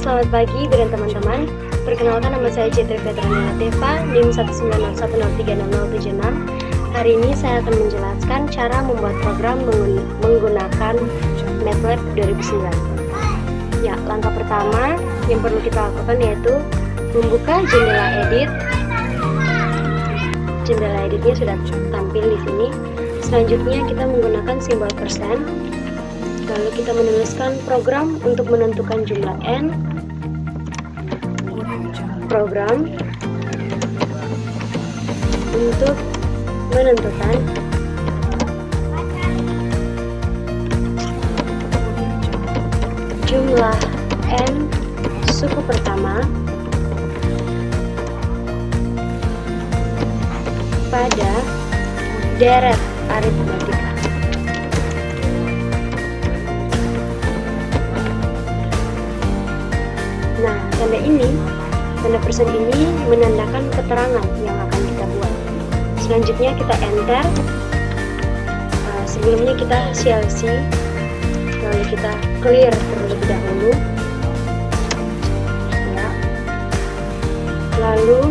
Selamat pagi dan teman-teman. Perkenalkan, nama saya Cetri Petrania Teva, NIM 190103076. Hari ini saya akan menjelaskan cara membuat program menggunakan MATLAB 2009. Ya, langkah pertama yang perlu kita lakukan yaitu membuka jendela edit. Jendela editnya sudah tampil di sini. Selanjutnya kita menggunakan simbol persen. Lalu kita menuliskan program untuk menentukan jumlah n, program untuk menentukan jumlah n suku pertama pada deret aritmatika. Nah, tanda persen ini menandakan keterangan yang akan kita buat. Selanjutnya kita enter. Sebelumnya kita CLC, lalu kita clear terlebih dahulu. Ya. Lalu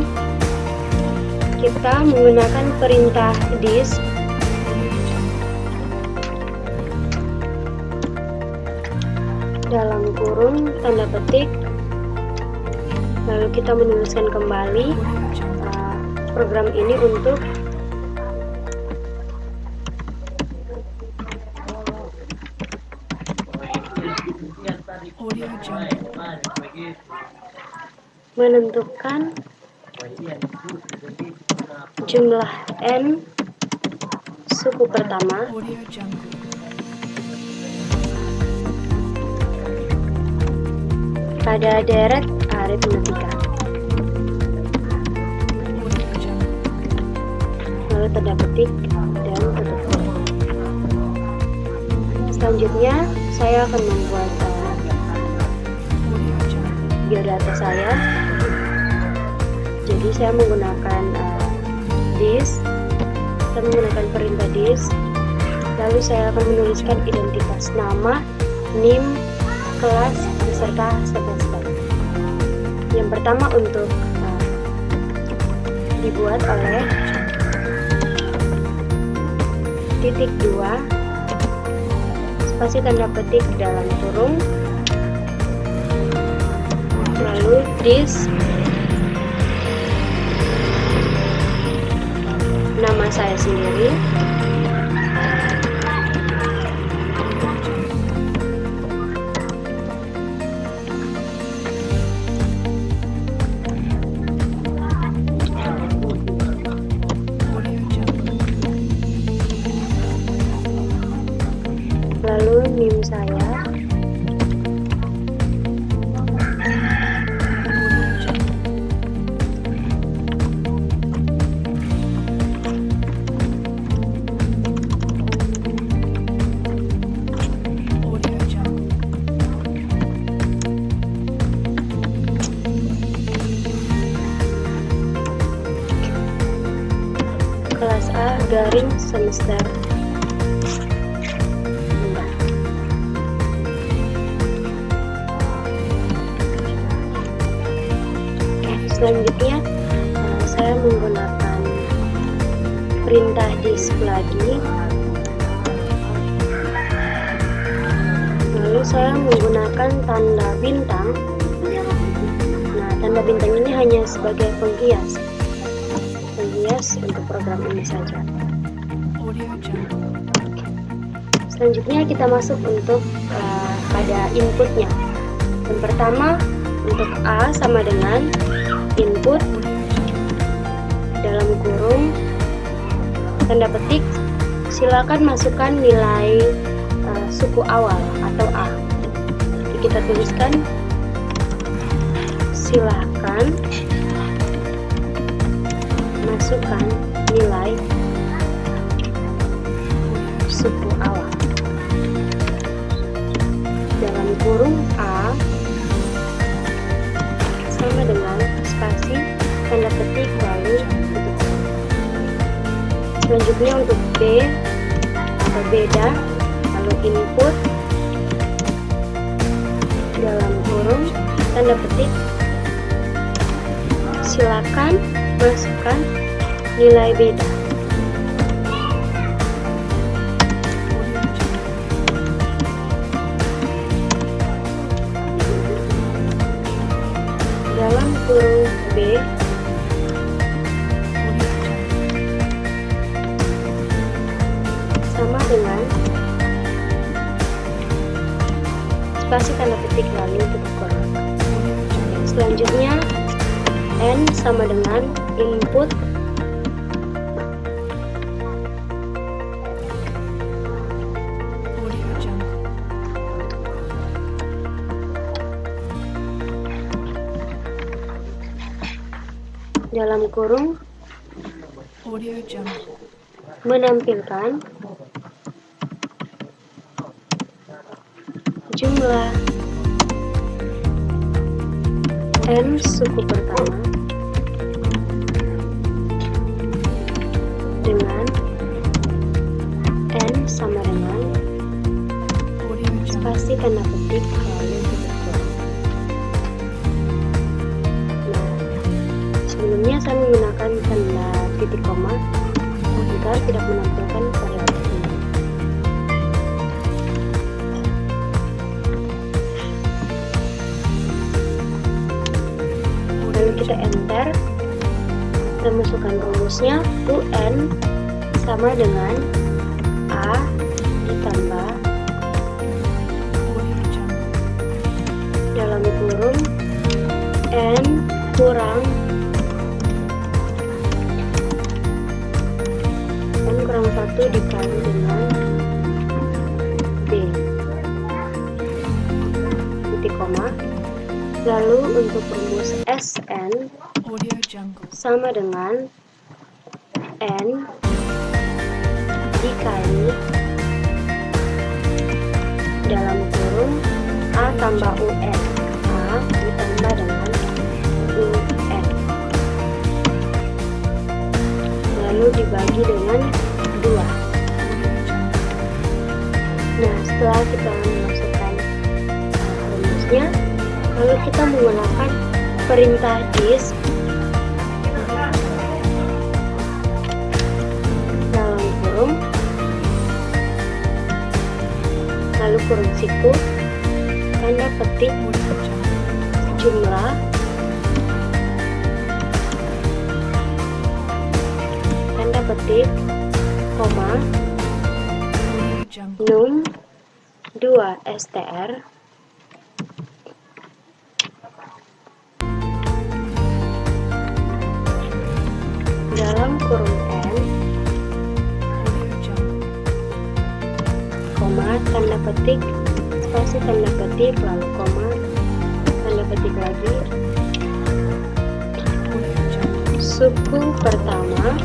kita menggunakan perintah disk. Dalam kurung tanda petik. Lalu kita menuliskan kembali program ini untuk menentukan jumlah n suku pertama pada deret aritmatika. Lalu tanda petik dan tutup kurung. Selanjutnya saya akan membuat biodata saya. Jadi saya menggunakan disk, saya menggunakan perintah disk. Lalu saya akan menuliskan identitas nama, NIM, kelas, beserta semester. Yang pertama untuk dibuat oleh titik 2 spasi tanda petik dalam kurung, lalu disk, nama saya sendiri, lalu NIM saya, kelas A garing semester. Selanjutnya saya menggunakan perintah disk lagi. Lalu saya menggunakan tanda bintang. Nah, tanda bintang ini hanya sebagai penghias untuk program ini saja. Selanjutnya kita masuk untuk pada inputnya. Yang pertama untuk A sama dengan input dalam kurung tanda petik, silakan masukkan nilai suku awal atau A. Jadi kita tuliskan silakan masukkan nilai suku awal dalam kurung A sama dengan spasi tanda petik lalu tutup kurung. Selanjutnya untuk B atau beda, lalu input dalam kurung tanda petik, silakan masukkan nilai beda. Dalam kurung B sama dengan spasi tanda petik lalu tutup kurung. Selanjutnya N sama dengan input dalam kurung menampilkan jumlah N suku pertama dengan N sama dengan spasi tanda petik lalu tutup kurung. Sebelumnya saya menggunakan tanda titik koma agar tidak menampilkan variabel ini. Lalu kita enter, kita masukkan rumusnya UN sama dengan A ditambah dalam kurung N kurang N kurang 1 dikali dengan B titik koma. Lalu untuk rumus SN sama dengan N dikali dalam kurung A tambah UN, A ditambah dengan UN, lalu dibagi dengan 2. Nah, setelah kita memasukkan rumusnya, lalu kita menggunakan perintah disk dalam kurung, lalu kurung siku, tanda petik jumlah tanda petik koma num 2 str dalam kurung N koma tanda petik spasi tanda petik lalu koma tanda petik lagi suku pertama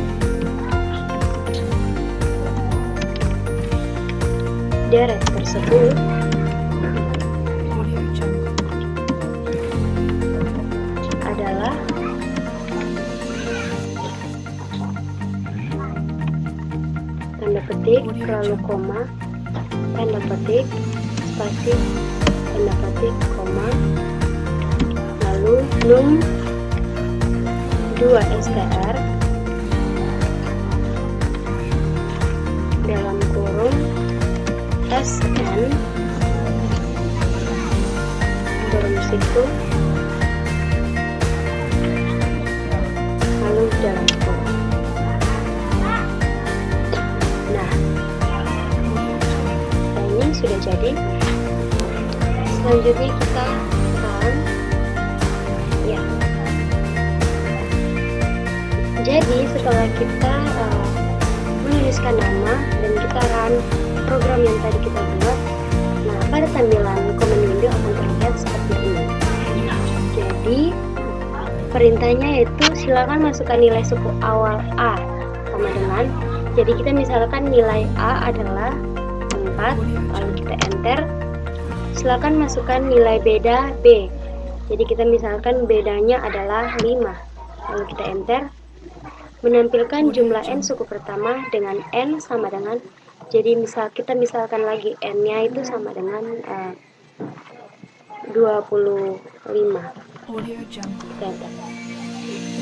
deret tersebut adalah tanda petik lalu koma tanda petik spasi tanda petik koma lalu num 2 str dalam kurung SN berumus itu lalu dalam kurung. Nah, ini sudah jadi. Selanjutnya kita run. Ya. Jadi setelah kita menuliskan nama dan kita run program yang tadi kita buat, nah pada tampilan command window akan terlihat seperti ini. Jadi perintahnya yaitu silakan masukkan nilai suku awal A sama dengan, jadi kita misalkan nilai A adalah 4, lalu kita enter. Silakan masukkan nilai beda B, jadi kita misalkan bedanya adalah 5, lalu kita enter. Menampilkan jumlah N suku pertama dengan N sama dengan, jadi kita misalkan lagi N nya itu sama dengan 2 ganda.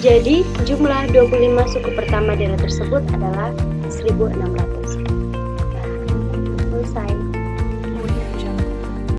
Jadi jumlah 25 suku pertama daerah tersebut adalah 1600. Nah, selesai.